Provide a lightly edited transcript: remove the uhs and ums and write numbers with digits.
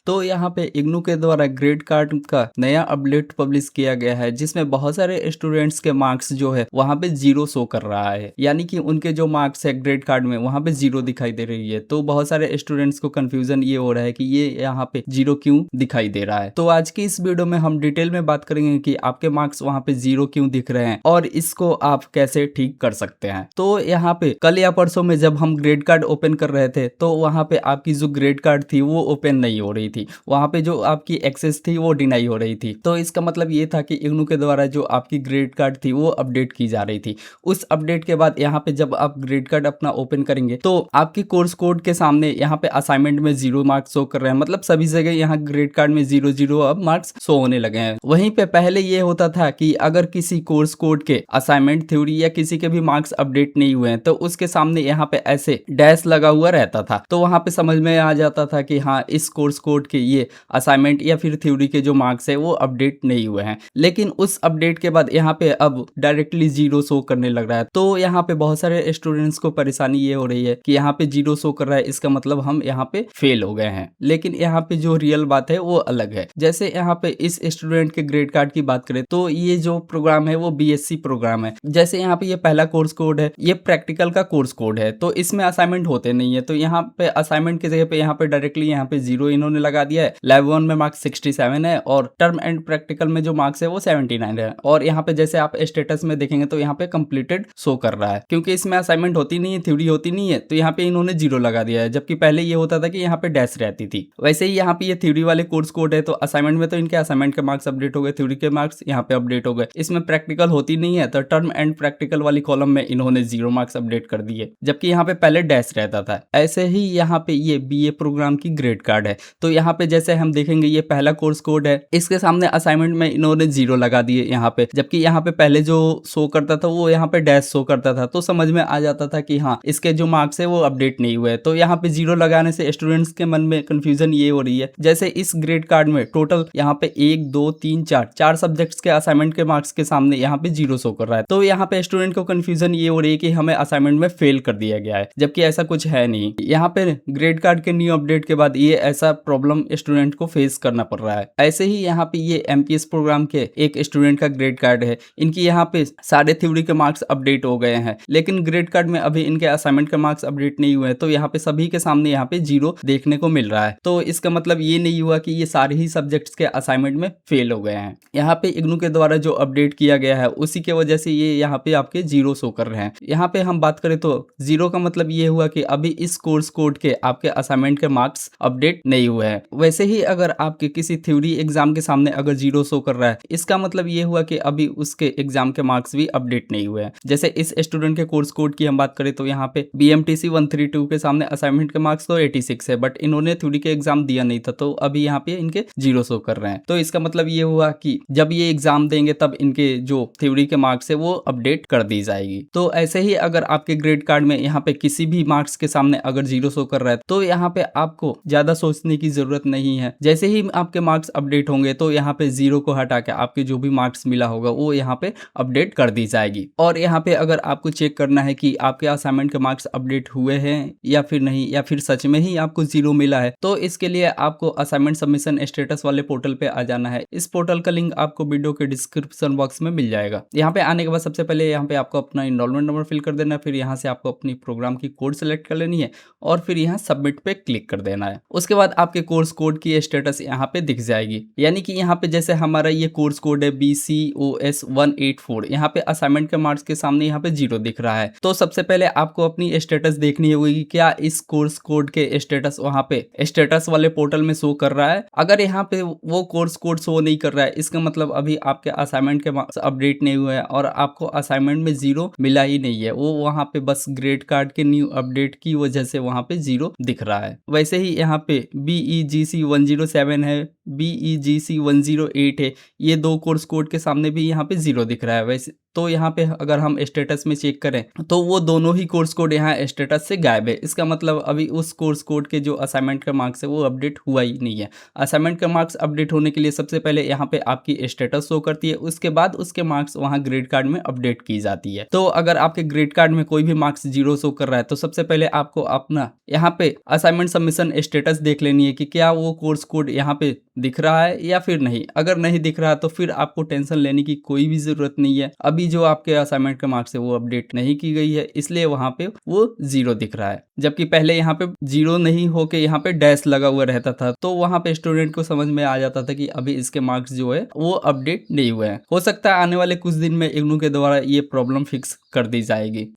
तो यहाँ पे इग्नू के द्वारा ग्रेड कार्ड का नया अपडेट पब्लिश किया गया है, जिसमें बहुत सारे स्टूडेंट्स के मार्क्स जो है वहाँ पे 0 शो कर रहा है, यानी कि उनके जो मार्क्स है ग्रेड कार्ड में वहाँ पे 0 दिखाई दे रही है। तो बहुत सारे स्टूडेंट्स को कंफ्यूजन ये हो रहा है कि ये यहाँ पे 0 क्यों दिखाई दे रहा है। तो आज की इस वीडियो में हम डिटेल में बात करेंगे कि आपके मार्क्स वहाँ पे 0 क्यों दिख रहे हैं और इसको आप कैसे ठीक कर सकते हैं। तो यहाँ पे कल या परसों में जब हम ग्रेड कार्ड ओपन कर रहे थे तो वहाँ पे आपकी जो ग्रेड कार्ड थी वो ओपन नहीं हो रही थी, वहाँ पे जो आपकी एक्सेस थी वो डिनाई हो रही थी। तो इसका मतलब ये था कि इग्नू के द्वारा जो आपकी ग्रेड कार्ड थी वो अपडेट की जा रही थी। उस अपडेट के बाद यहाँ पे जब आप ग्रेड कार्ड अपना ओपन करेंगे तो आपकी कोर्स कोड के सामने यहाँ पे असाइनमेंट में 0 मार्क्स शो कर रहे हैं, मतलब सभी जगह यहाँ ग्रेड कार्ड में 0 अब मार्क्स शो होने लगे हैं। वहीं पे पहले ये होता था कि अगर किसी कोर्स कोड के असाइनमेंट, थ्योरी या किसी के भी मार्क्स अपडेट नहीं हुए हैं तो उसके सामने यहाँ पे ऐसे डैश लगा हुआ रहता था, तो वहां पे समझ में आ जाता था कि हाँ इस कोर्स कोड के ये असाइनमेंट या फिर थ्योरी के जो मार्क्स है वो अपडेट नहीं हुए हैं। लेकिन उस अपडेट के बाद यहाँ पे अब डायरेक्टली 0 शो करने लग रहा है। तो यहाँ पे बहुत सारे स्टूडेंट्स को परेशानी ये हो रही है कि यहाँ पे 0 शो कर रहा है, इसका मतलब हम यहाँ पे फेल हो गए हैं। लेकिन यहाँ पे जो रियल बात है वो अलग है। जैसे यहाँ पे इस स्टूडेंट के ग्रेड कार्ड की बात करें तो ये जो प्रोग्राम है वो BSc प्रोग्राम है। जैसे यहाँ पे ये पहला कोर्स कोड है, ये प्रैक्टिकल का कोर्स कोड है, तो इसमें असाइनमेंट होते नहीं है। तो यहाँ पे असाइनमेंट की जगह पे यहाँ पे डायरेक्टली यहाँ पे 0 इन्होंने लगा दिया है। लैब 1 में मार्क्स 67 है और टर्म एंड प्रैक्टिकल में जो मार्क्स है वो 79 है। और यहाँ पे जैसे आप स्टेटस में देखेंगे तो यहाँ पे कंप्लीटेड शो कर रहा है, क्योंकि इसमें असाइनमेंट होती नहीं है, थ्योरी होती नहीं है, तो यहाँ पे इन्होंने 0 लगा दिया है। जबकि पहले ये होता था कि यहाँ पे डैश रहती थी। वैसे ही यहाँ पे ये थ्योरी वाले कोर्स कोड है, तो असाइनमेंट में तो इनके असाइनमेंट के मार्क्स अपडेट हो गए, थ्योरी के मार्क्स यहाँ पे अपडेट हो गए। इसमें प्रैक्टिकल होती नहीं है, तो टर्म एंड प्रैक्टिकल वाली कॉलम में इन्होंने 0 मार्क्स अपडेट कर दिए, जबकि यहाँ पे पहले डैश रहता था। ऐसे ही यहाँ पे ये BA प्रोग्राम की ग्रेड कार्ड है। तो यहाँ पे जैसे हम देखेंगे ये पहला कोर्स कोड है, इसके सामने असाइनमेंट में इन्होंने 0 लगा दिए यहाँ पे, जबकि यहाँ पे पहले जो शो करता था वो यहाँ पे डैश शो करता था। तो समझ में आ जाता था कि हाँ इसके जो मार्क्स है वो अपडेट नहीं हुए। तो यहाँ पे 0 लगाने से स्टूडेंट्स के मन में कंफ्यूजन ये हो रही है, जैसे इस ग्रेड कार्ड में टोटल यहाँ पे 1 2 3 4 सब्जेक्ट्स के असाइनमेंट के मार्क्स के सामने यहाँ पे 0 शो कर रहा है। तो यहाँ पे स्टूडेंट को कंफ्यूजन ये हो रही है कि हमें असाइनमेंट में फेल कर दिया गया है, जबकि ऐसा कुछ है नहीं। यहाँ पे ग्रेड कार्ड के न्यू अपडेट के बाद ये ऐसा प्रॉब्लम स्टूडेंट को फेस करना पड़ रहा है। ऐसे ही यहाँ पे ये MPS प्रोग्राम के एक स्टूडेंट का ग्रेड कार्ड है, इनकी यहाँ पे सारे थ्योरी के मार्क्स अपडेट हो गए हैं, लेकिन ग्रेड कार्ड में अभी इनके असाइनमेंट के मार्क्स अपडेट नहीं हुए हैं। तो यहाँ पे सभी के सामने यहाँ पे 0 देखने को मिल रहा है। तो इसका मतलब ये नहीं हुआ कि ये सारे ही सब्जेक्ट्स के असाइनमेंट में फेल हो गए हैं। यहाँ पे इग्नू के द्वारा जो अपडेट किया गया है उसी के वजह से ये यहाँ पे आपके 0 शो कर रहे हैं। यहाँ पे हम बात करें तो 0 का मतलब ये हुआ कि अभी इस कोर्स कोड के आपके असाइनमेंट के मार्क्स अपडेट नहीं हुए हैं। वैसे ही अगर आपके किसी थ्योरी एग्जाम के सामने अगर 0 शो कर रहा है, इसका मतलब ये हुआ कि अभी उसके एग्जाम के मार्क्स भी अपडेट नहीं हुए हैं। जैसे इस स्टूडेंट के कोर्स कोड की हम बात करें तो यहाँ पे BMTC 132 के सामने असाइनमेंट के मार्क्स तो 86 है, बट इन्होंने थ्योरी के एग्जाम दिया नहीं था, तो अभी यहाँ पे इनके 0 शो कर रहे हैं। तो इसका मतलब ये हुआ कि जब ये एग्जाम देंगे तब इनके जो थ्योरी के मार्क्स है वो अपडेट कर दी जाएगी। तो ऐसे ही अगर आपके ग्रेड कार्ड में यहाँ पे किसी भी मार्क्स के सामने अगर 0 शो कर रहा है तो यहाँ पे आपको ज्यादा सोचने की जरूरत नहीं है। जैसे ही आपके मार्क्स अपडेट होंगे तो यहाँ पे 0 को हटा के आपके जो भी मार्क्स मिला होगा वो यहाँ पे अपडेट कर दी जाएगी। और यहाँ पे अगर आपको चेक करना है कि आपके असाइनमेंट के मार्क्स अपडेट हुए हैं या फिर नहीं, या फिर सच में ही आपको 0 मिला है, तो इसके लिए आपको असाइनमेंट सबमिशन स्टेटस वाले पोर्टल पे आ जाना है। इस पोर्टल का लिंक आपको वीडियो के डिस्क्रिप्शन बॉक्स में मिल जाएगा। यहाँ पे आने के बाद सबसे पहले यहाँ पे आपको अपना इनरोलमेंट नंबर फिल कर देना है, फिर यहाँ से आपको अपनी प्रोग्राम की कोड सेलेक्ट कर लेनी है और फिर यहाँ सबमिट पे क्लिक कर देना है। उसके बाद आपके कोर्स कोड की स्टेटस यहाँ पे दिख जाएगी, यानी कि यहाँ पे जैसे हमारा ये कोर्स कोड है BCOS 184, यहाँ पे असाइनमेंट के मार्क्स के सामने यहाँ पे 0 दिख रहा है। तो सबसे पहले आपको अपनी स्टेटस देखनी होगी कि क्या इस कोर्स कोड के स्टेटस वहाँ पे स्टेटस वाले पोर्टल में शो कर रहा है। अगर यहाँ पे वो कोर्स कोड शो नहीं कर रहा है, इसका मतलब अभी आपके असाइनमेंट के मार्क्स अपडेट नहीं हुए हैं और आपको असाइनमेंट में 0 मिला ही नहीं है। वो वहाँ पे बस ग्रेड कार्ड के न्यू अपडेट की वजह से वहाँ पे 0 दिख रहा है। वैसे ही यहाँ पे BEGC 107 है, BEGC108 है, ये 2 कोर्स कोड के सामने भी यहाँ पे 0 दिख रहा है। वैसे तो यहाँ पे अगर हम स्टेटस में चेक करें तो वो दोनों ही कोर्स कोड यहाँ स्टेटस से गायब है। इसका मतलब अभी उस कोर्स कोड के जो असाइनमेंट का मार्क्स है वो अपडेट हुआ ही नहीं है। असाइनमेंट का मार्क्स अपडेट होने के लिए सबसे पहले यहाँ पे आपकी स्टेटस शो करती है, उसके बाद उसके मार्क्स वहाँ ग्रेड कार्ड में अपडेट की जाती है। तो अगर आपके ग्रेड कार्ड में कोई भी मार्क्स 0 शो कर रहा है तो सबसे पहले आपको अपना यहाँ पे असाइनमेंट सबमिशन स्टेटस देख लेनी है कि क्या वो कोर्स कोड यहाँ पे दिख रहा है या फिर नहीं। अगर नहीं दिख रहा तो फिर आपको टेंशन लेने की कोई भी जरूरत नहीं है। अभी जो आपके असाइनमेंट का मार्क्स है वो अपडेट नहीं की गई है, इसलिए वहां पे वो 0 दिख रहा है। जबकि पहले यहाँ पे 0 नहीं होके यहाँ पे डैश लगा हुआ रहता था, तो वहां पे स्टूडेंट को समझ में आ जाता था कि अभी इसके मार्क्स जो है वो अपडेट नहीं हुए हैं। हो सकता है आने वाले कुछ दिन में इग्नू के द्वारा ये प्रॉब्लम फिक्स कर दी जाएगी।